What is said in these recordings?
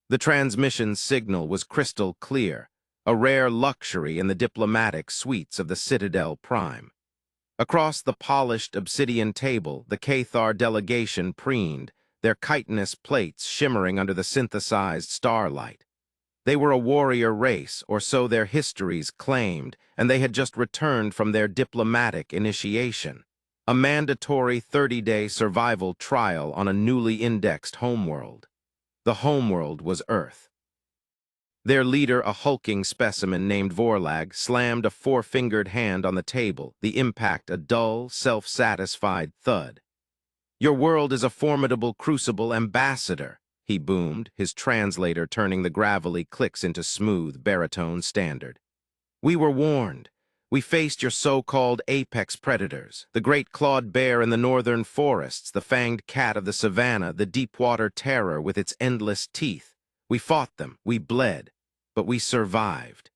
The transmission signal was crystal clear, a rare luxury in the diplomatic suites of the Citadel Prime. Across the polished obsidian table, the Cathar delegation preened, their chitinous plates shimmering under the synthesized starlight. They were a warrior race, or so their histories claimed, and they had just returned from their diplomatic initiation, a mandatory 30-day survival trial on a newly indexed homeworld. The homeworld was Earth. Their leader, a hulking specimen named Vorlag, slammed a four-fingered hand on the table, the impact a dull, self-satisfied thud. "Your world is a formidable crucible, Ambassador," he boomed, his translator turning the gravelly clicks into smooth, baritone standard. "We were warned. We faced your so-called apex predators, the great clawed bear in the northern forests, the fanged cat of the savannah, the deep-water terror with its endless teeth. We fought them, we bled, but we survived.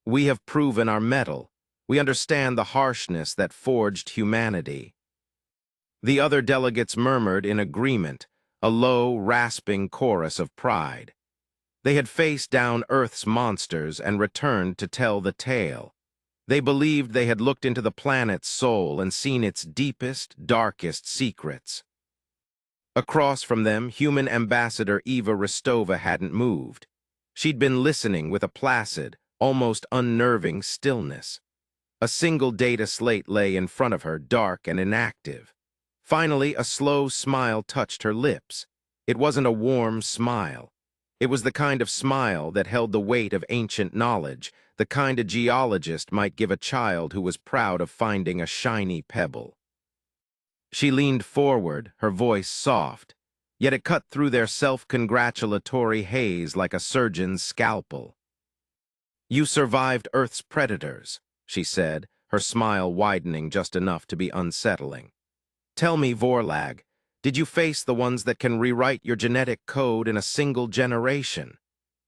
We have proven our mettle. We understand the harshness that forged humanity." The other delegates murmured in agreement, a low, rasping chorus of pride. They had faced down Earth's monsters and returned to tell the tale. They believed they had looked into the planet's soul and seen its deepest, darkest secrets. Across from them, human Ambassador Eva Rostova hadn't moved. She'd been listening with a placid, almost unnerving stillness. A single data slate lay in front of her, dark and inactive. Finally, a slow smile touched her lips. It wasn't a warm smile. It was the kind of smile that held the weight of ancient knowledge, the kind a geologist might give a child who was proud of finding a shiny pebble. She leaned forward, her voice soft, yet it cut through their self-congratulatory haze like a surgeon's scalpel. "You survived Earth's predators," she said, her smile widening just enough to be unsettling. "Tell me, Vorlag, did you face the ones that can rewrite your genetic code in a single generation?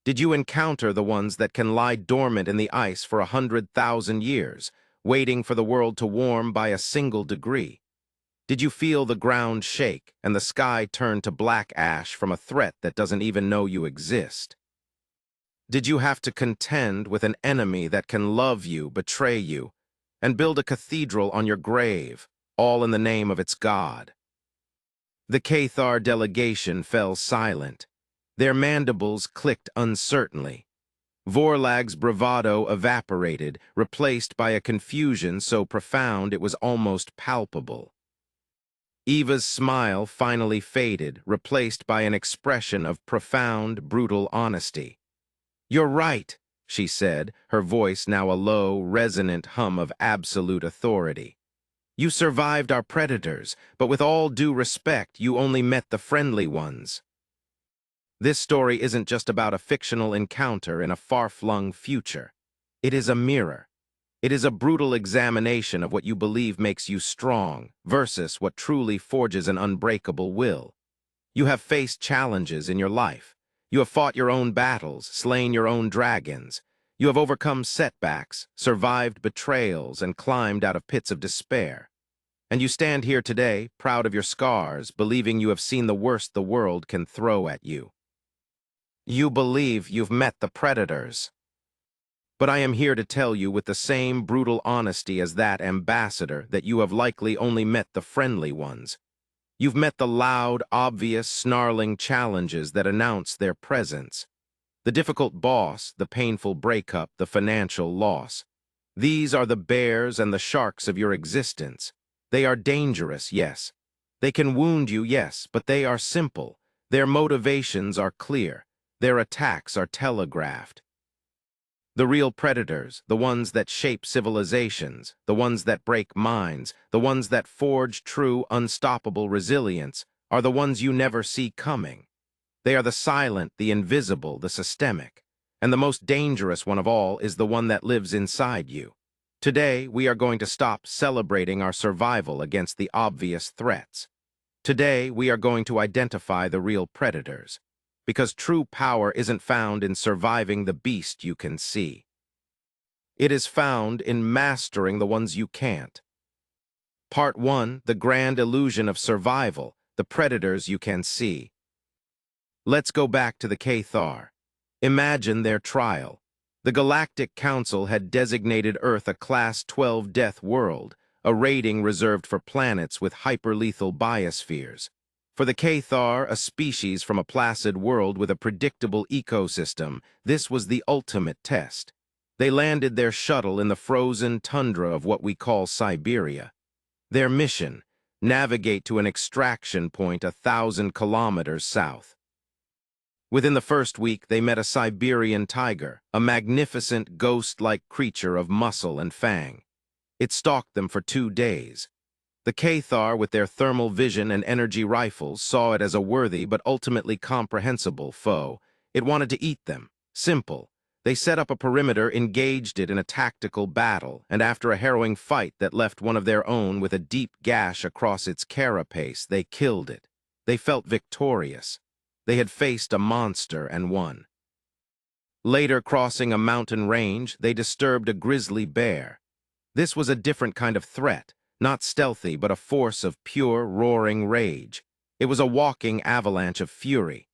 Did you encounter the ones that can lie dormant in the ice for 100,000 years, waiting for the world to warm by a single degree? Did you feel the ground shake and the sky turn to black ash from a threat that doesn't even know you exist? Did you have to contend with an enemy that can love you, betray you, and build a cathedral on your grave, all in the name of its god?" The Cathar delegation fell silent. Their mandibles clicked uncertainly. Vorlag's bravado evaporated, replaced by a confusion so profound it was almost palpable. Eva's smile finally faded, replaced by an expression of profound, brutal honesty. "You're right," she said, her voice now a low, resonant hum of absolute authority. "You survived our predators, but with all due respect, you only met the friendly ones. This story isn't just about a fictional encounter in a far-flung future. It is a mirror. It is a brutal examination of what you believe makes you strong versus what truly forges an unbreakable will. You have faced challenges in your life. You have fought your own battles, slain your own dragons. You have overcome setbacks, survived betrayals, and climbed out of pits of despair. And you stand here today, proud of your scars, believing you have seen the worst the world can throw at you. You believe you've met the predators. But I am here to tell you with the same brutal honesty as that ambassador that you have likely only met the friendly ones. You've met the loud, obvious, snarling challenges that announce their presence. The difficult boss, the painful breakup, the financial loss. These are the bears and the sharks of your existence. They are dangerous, yes. They can wound you, yes, but they are simple. Their motivations are clear. Their attacks are telegraphed. The real predators, the ones that shape civilizations, the ones that break minds, the ones that forge true, unstoppable resilience, are the ones you never see coming. They are the silent, the invisible, the systemic. And the most dangerous one of all is the one that lives inside you. Today, we are going to stop celebrating our survival against the obvious threats. Today, we are going to identify the real predators. Because true power isn't found in surviving the beast you can see. It is found in mastering the ones you can't. Part 1, the grand illusion of survival, the predators you can see. Let's go back to the Cathar. Imagine their trial. The Galactic Council had designated Earth a Class 12 death world, a rating reserved for planets with hyperlethal biospheres. For the Cathar, a species from a placid world with a predictable ecosystem, this was the ultimate test. They landed their shuttle in the frozen tundra of what we call Siberia. Their mission: navigate to an extraction point 1,000 kilometers south. Within the first week, they met a Siberian tiger, a magnificent ghost-like creature of muscle and fang. It stalked them for 2 days. The Cathar, with their thermal vision and energy rifles, saw it as a worthy but ultimately comprehensible foe. It wanted to eat them. Simple. They set up a perimeter, engaged it in a tactical battle, and after a harrowing fight that left one of their own with a deep gash across its carapace, they killed it. They felt victorious. They had faced a monster and won. Later, crossing a mountain range, they disturbed a grizzly bear. This was a different kind of threat, not stealthy, but a force of pure, roaring rage. It was a walking avalanche of fury.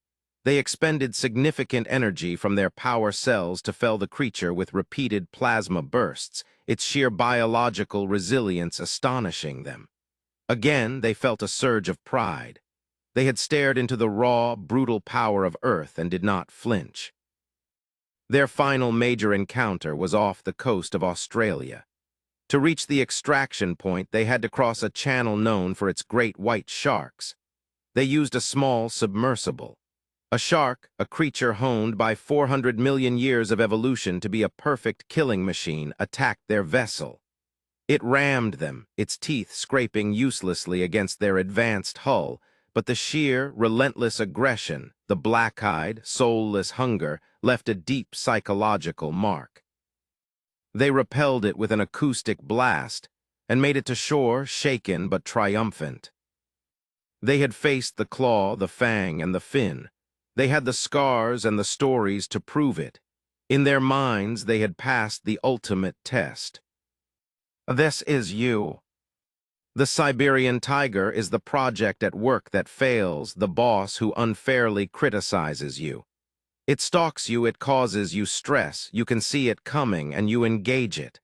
They expended significant energy from their power cells to fell the creature with repeated plasma bursts, its sheer biological resilience astonishing them. Again, they felt a surge of pride. They had stared into the raw, brutal power of Earth and did not flinch. Their final major encounter was off the coast of Australia. To reach the extraction point, they had to cross a channel known for its great white sharks. They used a small submersible. A shark, a creature honed by 400 million years of evolution to be a perfect killing machine, attacked their vessel. It rammed them, its teeth scraping uselessly against their advanced hull, but the sheer, relentless aggression, the black-eyed, soulless hunger, left a deep psychological mark. They repelled it with an acoustic blast and made it to shore shaken but triumphant. They had faced the claw, the fang, and the fin. They had the scars and the stories to prove it. In their minds, they had passed the ultimate test. This is you. The Siberian tiger is the project at work that fails, the boss who unfairly criticizes you. It stalks you, it causes you stress, you can see it coming, and you engage it.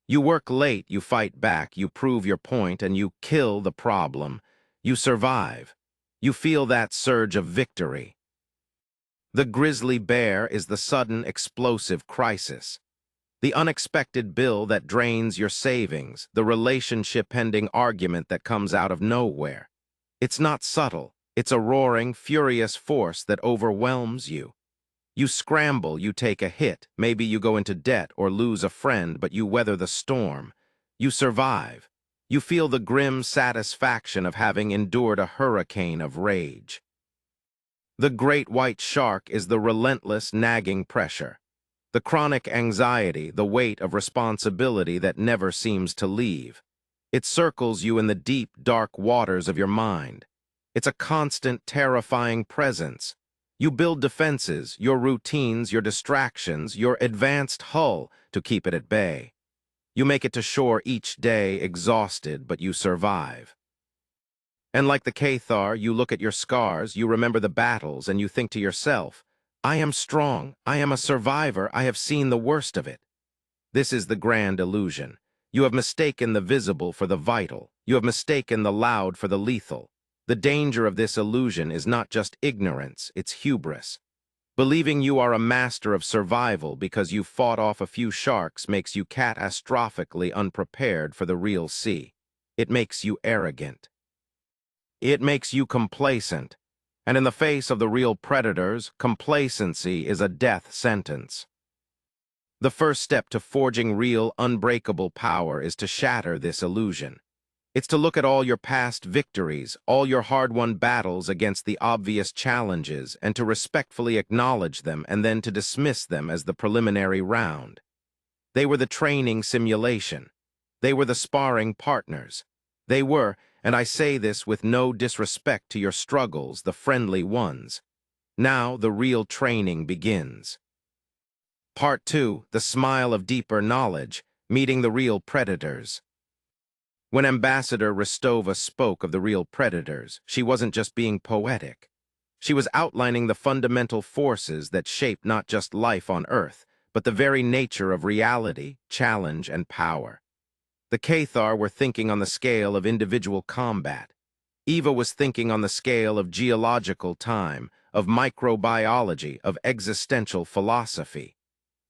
You work late, you fight back, you prove your point, and you kill the problem. You survive. You feel that surge of victory. The grizzly bear is the sudden, explosive crisis. The unexpected bill that drains your savings, the relationship-ending argument that comes out of nowhere. It's not subtle. It's a roaring, furious force that overwhelms you. You scramble, you take a hit, maybe you go into debt or lose a friend, but you weather the storm. You survive. You feel the grim satisfaction of having endured a hurricane of rage. The great white shark is the relentless, nagging pressure. The chronic anxiety, the weight of responsibility that never seems to leave. It circles you in the deep, dark waters of your mind. It's a constant, terrifying presence. You build defenses, your routines, your distractions, your advanced hull to keep it at bay. You make it to shore each day exhausted, but you survive. And like the Cathar, you look at your scars, you remember the battles, and you think to yourself, I am strong, I am a survivor, I have seen the worst of it. This is the grand illusion. You have mistaken the visible for the vital. You have mistaken the loud for the lethal. The danger of this illusion is not just ignorance, it's hubris. Believing you are a master of survival because you fought off a few sharks makes you catastrophically unprepared for the real sea. It makes you arrogant. It makes you complacent. And in the face of the real predators, complacency is a death sentence. The first step to forging real, unbreakable power is to shatter this illusion. It's to look at all your past victories, all your hard-won battles against the obvious challenges, and to respectfully acknowledge them and then to dismiss them as the preliminary round. They were the training simulation. They were the sparring partners. They were, and I say this with no disrespect to your struggles, the friendly ones. Now the real training begins. Part 2, the smile of deeper knowledge, meeting the real predators. When Ambassador Rostova spoke of the real predators, she wasn't just being poetic. She was outlining the fundamental forces that shape not just life on Earth, but the very nature of reality, challenge, and power. The Cathar were thinking on the scale of individual combat. Eva was thinking on the scale of geological time, of microbiology, of existential philosophy.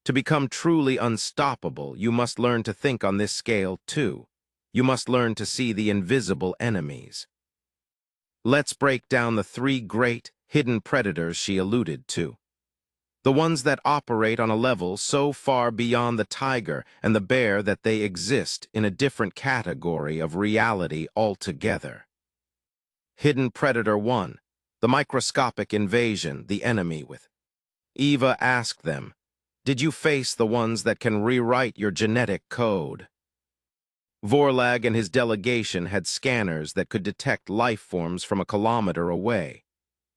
To become truly unstoppable, you must learn to think on this scale too. You must learn to see the invisible enemies. Let's break down the three great, hidden predators she alluded to. The ones that operate on a level so far beyond the tiger and the bear that they exist in a different category of reality altogether. Hidden Predator 1, the microscopic invasion, the enemy with. Eva asked them, "Did you face the ones that can rewrite your genetic code?" Vorlag and his delegation had scanners that could detect life forms from a kilometer away.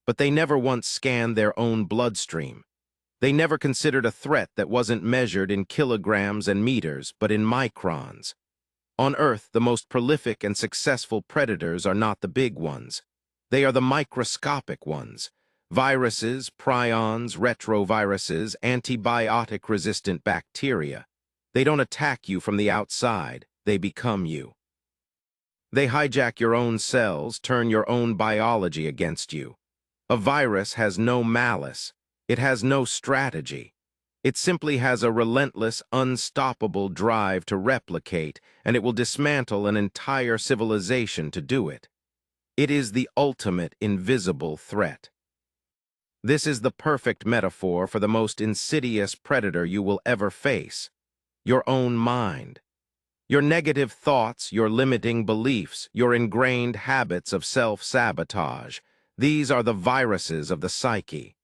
But they never once scanned their own bloodstream. They never considered a threat that wasn't measured in kilograms and meters, but in microns. On Earth, the most prolific and successful predators are not the big ones. They are the microscopic ones. Viruses, prions, retroviruses, antibiotic-resistant bacteria. They don't attack you from the outside, they become you. They hijack your own cells, turn your own biology against you. A virus has no malice. It has no strategy. It simply has a relentless, unstoppable drive to replicate, and it will dismantle an entire civilization to do it. It is the ultimate invisible threat. This is the perfect metaphor for the most insidious predator you will ever face: your own mind. Your negative thoughts, your limiting beliefs, your ingrained habits of self-sabotage. These are the viruses of the psyche.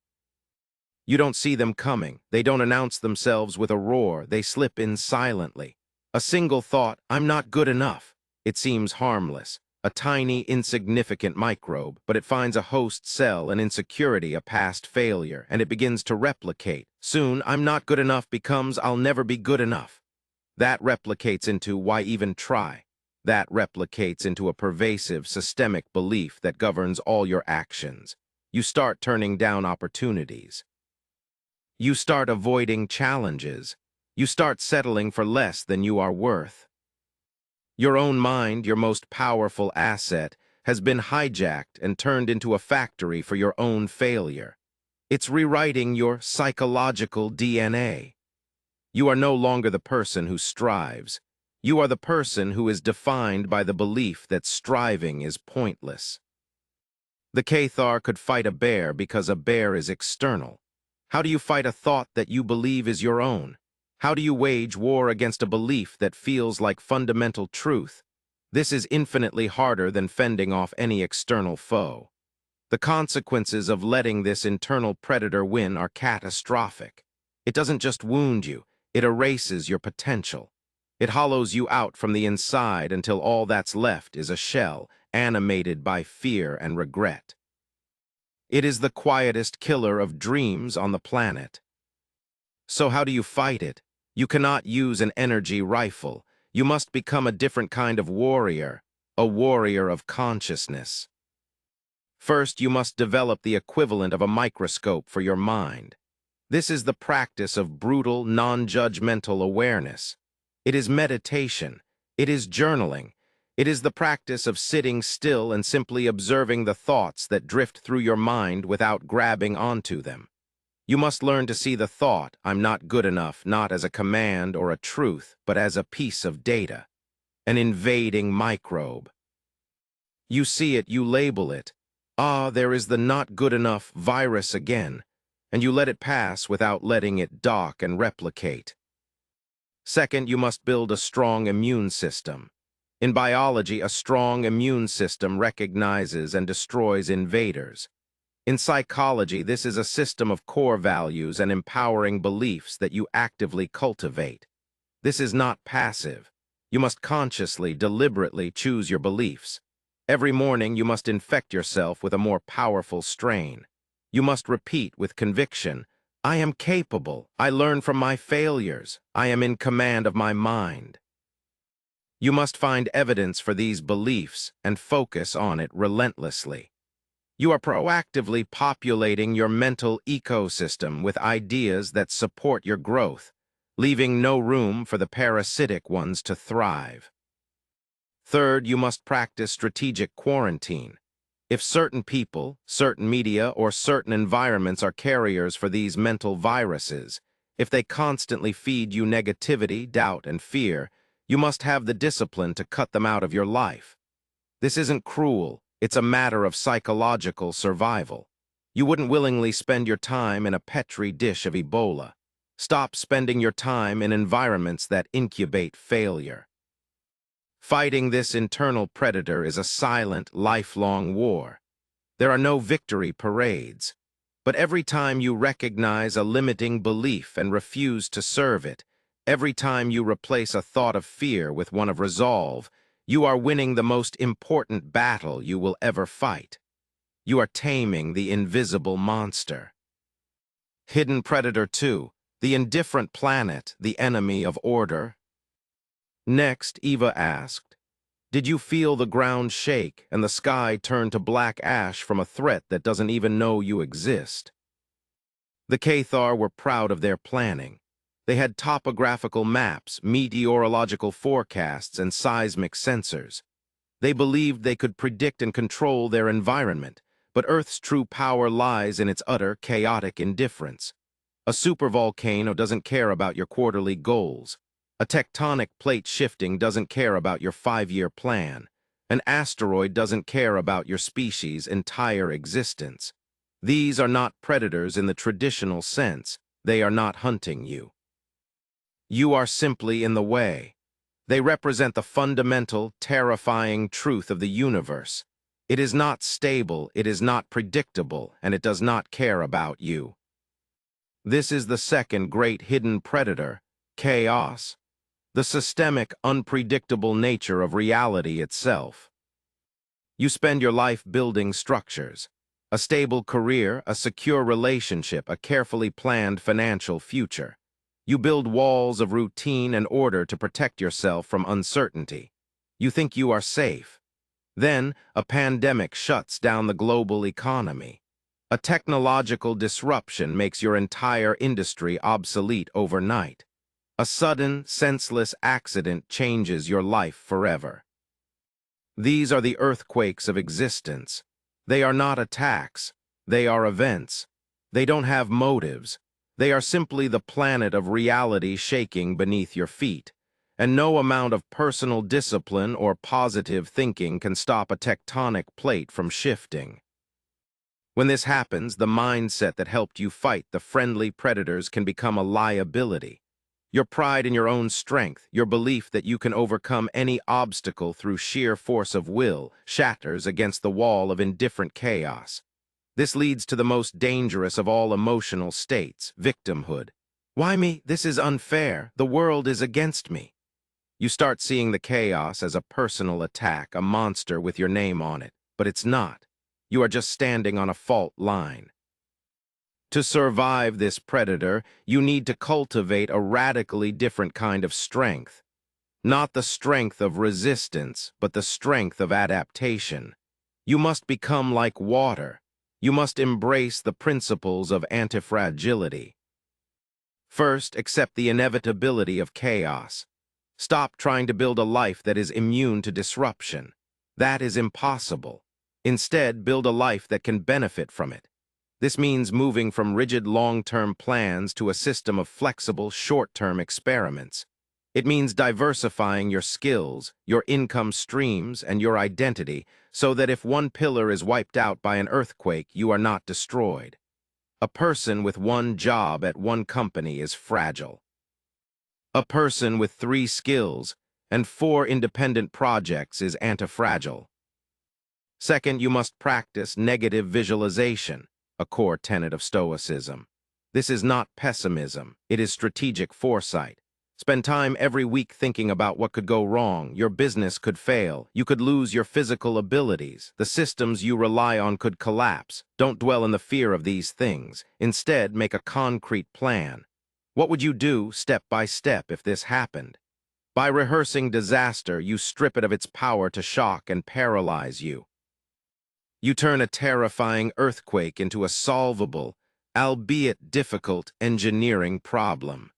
You don't see them coming. They don't announce themselves with a roar. They slip in silently. A single thought, "I'm not good enough." It seems harmless, a tiny, insignificant microbe, but it finds a host cell, an insecurity, a past failure, and it begins to replicate. Soon, "I'm not good enough" becomes "I'll never be good enough." That replicates into "why even try?" That replicates into a pervasive, systemic belief that governs all your actions. You start turning down opportunities. You start avoiding challenges. You start settling for less than you are worth. Your own mind, your most powerful asset, has been hijacked and turned into a factory for your own failure. It's rewriting your psychological DNA. You are no longer the person who strives. You are the person who is defined by the belief that striving is pointless. The Cathar could fight a bear because a bear is external. How do you fight a thought that you believe is your own? How do you wage war against a belief that feels like fundamental truth? This is infinitely harder than fending off any external foe. The consequences of letting this internal predator win are catastrophic. It doesn't just wound you, it erases your potential. It hollows you out from the inside until all that's left is a shell, animated by fear and regret. It is the quietest killer of dreams on the planet. So how do you fight it? You cannot use an energy rifle. You must become a different kind of warrior, a warrior of consciousness. First, you must develop the equivalent of a microscope for your mind. This is the practice of brutal, non-judgmental awareness. It is meditation. It is journaling. It is the practice of sitting still and simply observing the thoughts that drift through your mind without grabbing onto them. You must learn to see the thought, "I'm not good enough," not as a command or a truth, but as a piece of data, an invading microbe. You see it, you label it. "Ah, there is the not good enough virus again," and you let it pass without letting it dock and replicate. Second, you must build a strong immune system. In biology, a strong immune system recognizes and destroys invaders. In psychology, this is a system of core values and empowering beliefs that you actively cultivate. This is not passive. You must consciously, deliberately choose your beliefs. Every morning, you must infect yourself with a more powerful strain. You must repeat with conviction, "I am capable. I learn from my failures. I am in command of my mind." You must find evidence for these beliefs and focus on it relentlessly. You are proactively populating your mental ecosystem with ideas that support your growth, leaving no room for the parasitic ones to thrive. Third, you must practice strategic quarantine. If certain people, certain media, or certain environments are carriers for these mental viruses, if they constantly feed you negativity, doubt, and fear, you must have the discipline to cut them out of your life. This isn't cruel, it's a matter of psychological survival. You wouldn't willingly spend your time in a petri dish of Ebola. Stop spending your time in environments that incubate failure. Fighting this internal predator is a silent, lifelong war. There are no victory parades. But every time you recognize a limiting belief and refuse to serve it, every time you replace a thought of fear with one of resolve, you are winning the most important battle you will ever fight. You are taming the invisible monster. Hidden Predator 2, the indifferent planet, the enemy of order. Next, Eva asked, "Did you feel the ground shake and the sky turn to black ash from a threat that doesn't even know you exist?" The Cathar were proud of their planning. They had topographical maps, meteorological forecasts, and seismic sensors. They believed they could predict and control their environment, but Earth's true power lies in its utter, chaotic indifference. A supervolcano doesn't care about your quarterly goals. A tectonic plate shifting doesn't care about your 5-year plan. An asteroid doesn't care about your species' entire existence. These are not predators in the traditional sense. They are not hunting you. You are simply in the way. They represent the fundamental, terrifying truth of the universe. It is not stable, it is not predictable, and it does not care about you. This is the second great hidden predator, chaos. The systemic, unpredictable nature of reality itself. You spend your life building structures, a stable career, a secure relationship, a carefully planned financial future. You build walls of routine and order to protect yourself from uncertainty. You think you are safe. Then, a pandemic shuts down the global economy. A technological disruption makes your entire industry obsolete overnight. A sudden, senseless accident changes your life forever. These are the earthquakes of existence. They are not attacks. They are events. They don't have motives. They are simply the planet of reality shaking beneath your feet. And no amount of personal discipline or positive thinking can stop a tectonic plate from shifting. When this happens, the mindset that helped you fight the friendly predators can become a liability. Your pride in your own strength, your belief that you can overcome any obstacle through sheer force of will, shatters against the wall of indifferent chaos. This leads to the most dangerous of all emotional states, victimhood. Why me? This is unfair. The world is against me. You start seeing the chaos as a personal attack, a monster with your name on it, but it's not. You are just standing on a fault line. To survive this predator, you need to cultivate a radically different kind of strength. Not the strength of resistance, but the strength of adaptation. You must become like water. You must embrace the principles of antifragility. First, accept the inevitability of chaos. Stop trying to build a life that is immune to disruption. That is impossible. Instead, build a life that can benefit from it. This means moving from rigid long-term plans to a system of flexible, short-term experiments. It means diversifying your skills, your income streams, and your identity so that if one pillar is wiped out by an earthquake, you are not destroyed. A person with one job at one company is fragile. A person with 3 skills and 4 independent projects is antifragile. Second, you must practice negative visualization, a core tenet of Stoicism. This is not pessimism, it is strategic foresight. Spend time every week thinking about what could go wrong. Your business could fail. You could lose your physical abilities. The systems you rely on could collapse. Don't dwell in the fear of these things. Instead, make a concrete plan. What would you do step by step if this happened? By rehearsing disaster, you strip it of its power to shock and paralyze you. You turn a terrifying earthquake into a solvable, albeit difficult, engineering problem.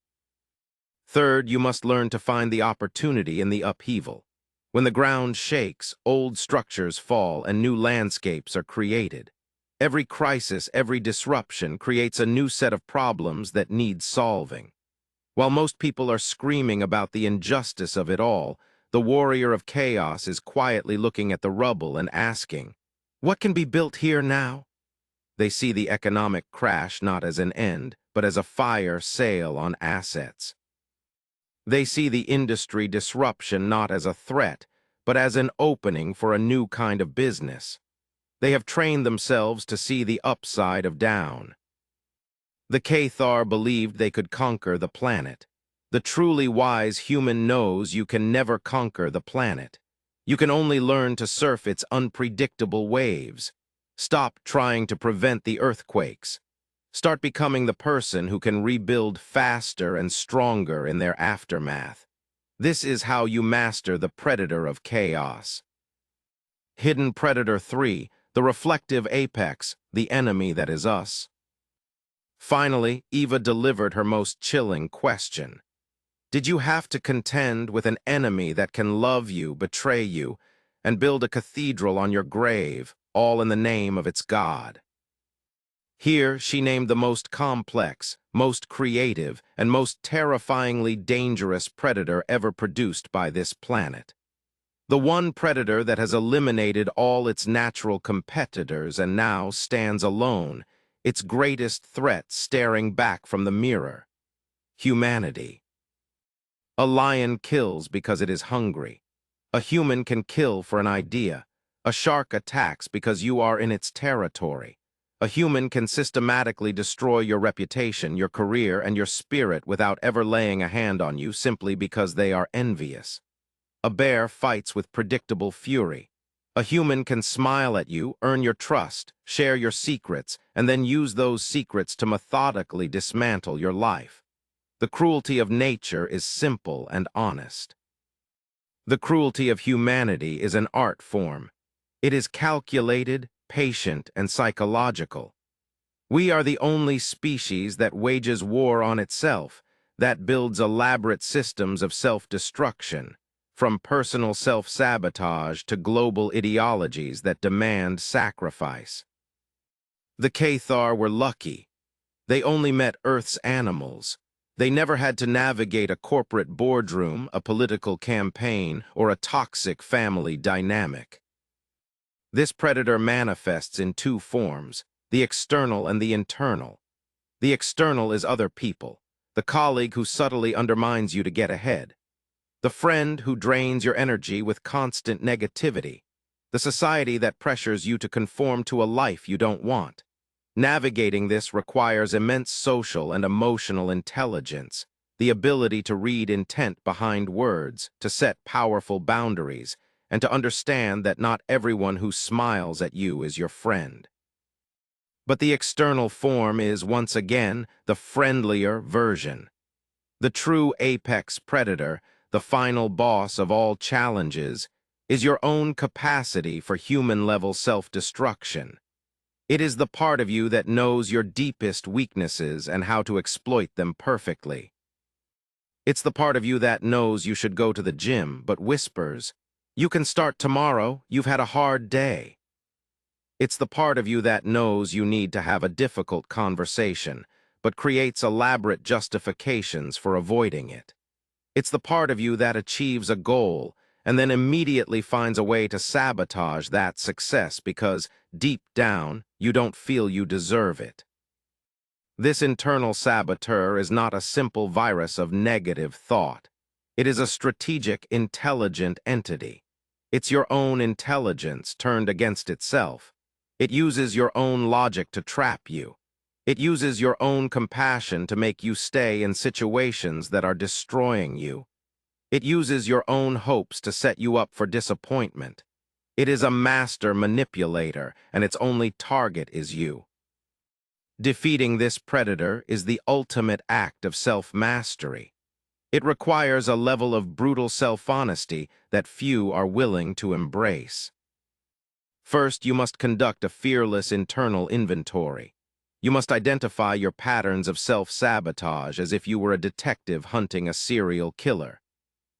Third, you must learn to find the opportunity in the upheaval. When the ground shakes, old structures fall and new landscapes are created. Every crisis, every disruption creates a new set of problems that need solving. While most people are screaming about the injustice of it all, the warrior of chaos is quietly looking at the rubble and asking, "What can be built here now?" They see the economic crash not as an end, but as a fire sale on assets. They see the industry disruption not as a threat, but as an opening for a new kind of business. They have trained themselves to see the upside of down. The Cathar believed they could conquer the planet. The truly wise human knows you can never conquer the planet. You can only learn to surf its unpredictable waves. Stop trying to prevent the earthquakes. Start becoming the person who can rebuild faster and stronger in their aftermath. This is how you master the predator of chaos. Hidden Predator 3, the reflective apex, the enemy that is us. Finally, Eva delivered her most chilling question. Did you have to contend with an enemy that can love you, betray you, and build a cathedral on your grave, all in the name of its God? Here, she named the most complex, most creative, and most terrifyingly dangerous predator ever produced by this planet. The one predator that has eliminated all its natural competitors and now stands alone, its greatest threat staring back from the mirror: humanity. A lion kills because it is hungry. A human can kill for an idea. A shark attacks because you are in its territory. A human can systematically destroy your reputation, your career, and your spirit without ever laying a hand on you simply because they are envious. A bear fights with predictable fury. A human can smile at you, earn your trust, share your secrets, and then use those secrets to methodically dismantle your life. The cruelty of nature is simple and honest. The cruelty of humanity is an art form. It is calculated, patient, and psychological. We are the only species that wages war on itself, that builds elaborate systems of self-destruction, from personal self-sabotage to global ideologies that demand sacrifice. The Cathar were lucky. They only met Earth's animals. They never had to navigate a corporate boardroom, a political campaign, or a toxic family dynamic. This predator manifests in two forms, the external and the internal. The external is other people, the colleague who subtly undermines you to get ahead, the friend who drains your energy with constant negativity, the society that pressures you to conform to a life you don't want. Navigating this requires immense social and emotional intelligence, the ability to read intent behind words, to set powerful boundaries, and to understand that not everyone who smiles at you is your friend. But the external form is, once again, the friendlier version. The true apex predator, the final boss of all challenges, is your own capacity for human-level self-destruction. It is the part of you that knows your deepest weaknesses and how to exploit them perfectly. It's the part of you that knows you should go to the gym, but whispers, "You can start tomorrow, you've had a hard day." It's the part of you that knows you need to have a difficult conversation, but creates elaborate justifications for avoiding it. It's the part of you that achieves a goal and then immediately finds a way to sabotage that success because, deep down, you don't feel you deserve it. This internal saboteur is not a simple virus of negative thought. It is a strategic, intelligent entity. It's your own intelligence turned against itself. It uses your own logic to trap you. It uses your own compassion to make you stay in situations that are destroying you. It uses your own hopes to set you up for disappointment. It is a master manipulator, and its only target is you. Defeating this predator is the ultimate act of self-mastery. It requires a level of brutal self-honesty that few are willing to embrace. First, you must conduct a fearless internal inventory. You must identify your patterns of self-sabotage as if you were a detective hunting a serial killer.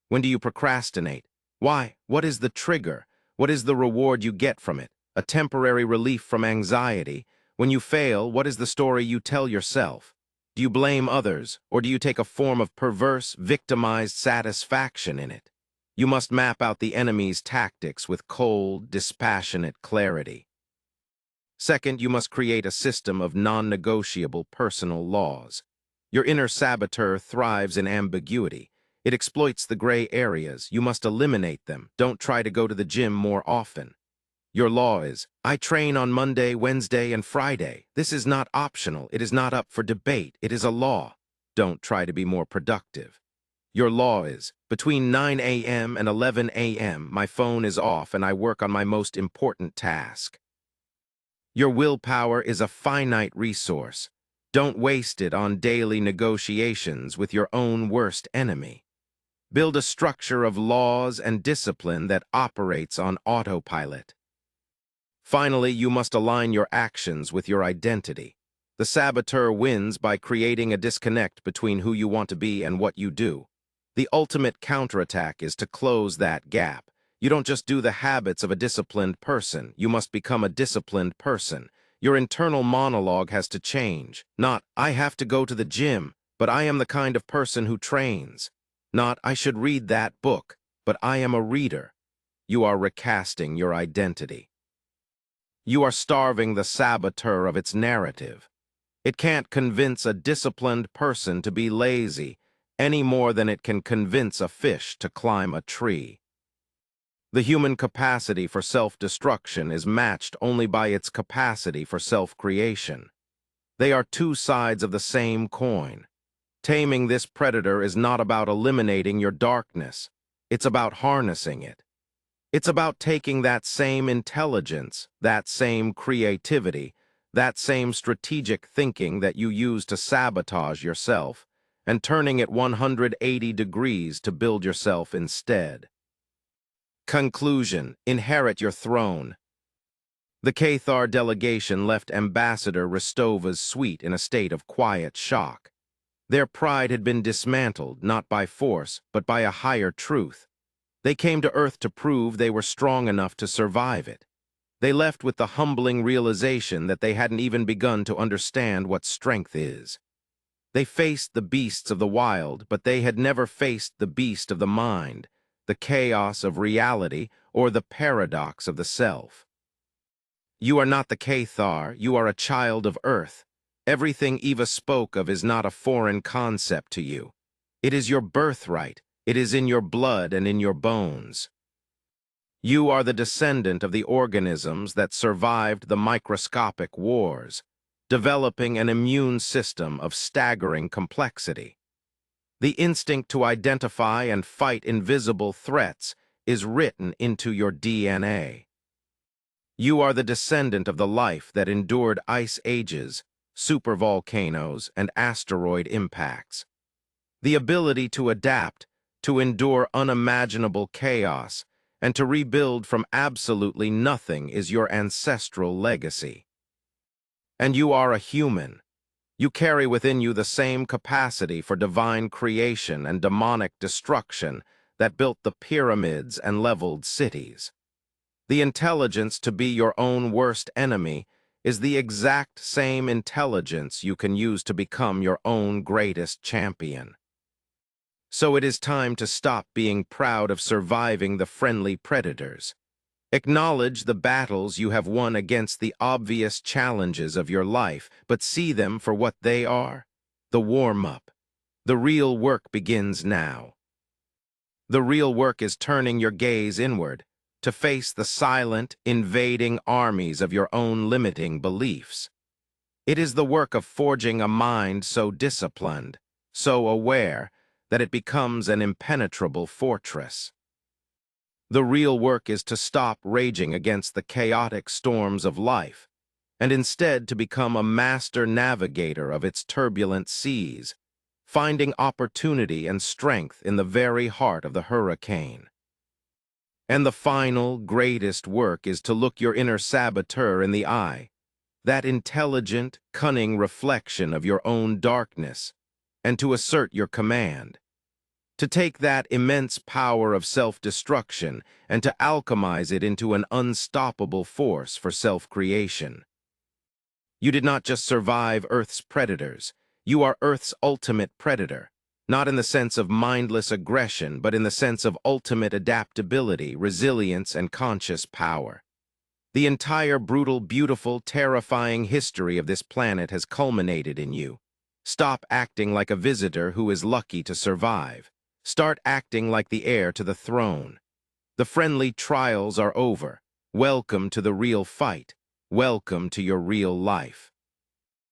When do you procrastinate? Why? What is the trigger? What is the reward you get from it? A temporary relief from anxiety? When you fail, what is the story you tell yourself? Do you blame others, or do you take a form of perverse, victimized satisfaction in it? You must map out the enemy's tactics with cold, dispassionate clarity. Second, you must create a system of non-negotiable personal laws. Your inner saboteur thrives in ambiguity. It exploits the gray areas. You must eliminate them. Don't try to go to the gym more often. Your law is, I train on Monday, Wednesday, and Friday. This is not optional. It is not up for debate. It is a law. Don't try to be more productive. Your law is, between 9 a.m. and 11 a.m., my phone is off and I work on my most important task. Your willpower is a finite resource. Don't waste it on daily negotiations with your own worst enemy. Build a structure of laws and discipline that operates on autopilot. Finally, you must align your actions with your identity. The saboteur wins by creating a disconnect between who you want to be and what you do. The ultimate counterattack is to close that gap. You don't just do the habits of a disciplined person. You must become a disciplined person. Your internal monologue has to change. Not, I have to go to the gym, but I am the kind of person who trains. Not, I should read that book, but I am a reader. You are recasting your identity. You are starving the saboteur of its narrative. It can't convince a disciplined person to be lazy any more than it can convince a fish to climb a tree. The human capacity for self-destruction is matched only by its capacity for self-creation. They are two sides of the same coin. Taming this predator is not about eliminating your darkness. It's about harnessing it. It's about taking that same intelligence, that same creativity, that same strategic thinking that you use to sabotage yourself, and turning it 180 degrees to build yourself instead. Conclusion: inherit your throne. The Cathar delegation left Ambassador Rostova's suite in a state of quiet shock. Their pride had been dismantled, not by force, but by a higher truth. They came to Earth to prove they were strong enough to survive it. They left with the humbling realization that they hadn't even begun to understand what strength is. They faced the beasts of the wild, but they had never faced the beast of the mind, the chaos of reality, or the paradox of the self. You are not the Cathar, you are a child of Earth. Everything Eva spoke of is not a foreign concept to you. It is your birthright. It is in your blood and in your bones. You are the descendant of the organisms that survived the microscopic wars, developing an immune system of staggering complexity. The instinct to identify and fight invisible threats is written into your DNA. You are the descendant of the life that endured ice ages, supervolcanoes, and asteroid impacts. The ability to adapt, to endure unimaginable chaos, and to rebuild from absolutely nothing is your ancestral legacy. And you are a human. You carry within you the same capacity for divine creation and demonic destruction that built the pyramids and leveled cities. The intelligence to be your own worst enemy is the exact same intelligence you can use to become your own greatest champion. So it is time to stop being proud of surviving the friendly predators. Acknowledge the battles you have won against the obvious challenges of your life, but see them for what they are: the warm-up. The real work begins now. The real work is turning your gaze inward, to face the silent, invading armies of your own limiting beliefs. It is the work of forging a mind so disciplined, so aware, that it becomes an impenetrable fortress. The real work is to stop raging against the chaotic storms of life, and instead to become a master navigator of its turbulent seas, finding opportunity and strength in the very heart of the hurricane. And the final, greatest work is to look your inner saboteur in the eye, that intelligent, cunning reflection of your own darkness, and to assert your command. To take that immense power of self-destruction and to alchemize it into an unstoppable force for self-creation. You did not just survive Earth's predators. You are Earth's ultimate predator, not in the sense of mindless aggression, but in the sense of ultimate adaptability, resilience, and conscious power. The entire brutal, beautiful, terrifying history of this planet has culminated in you. Stop acting like a visitor who is lucky to survive. Start acting like the heir to the throne. The friendly trials are over. Welcome to the real fight. Welcome to your real life.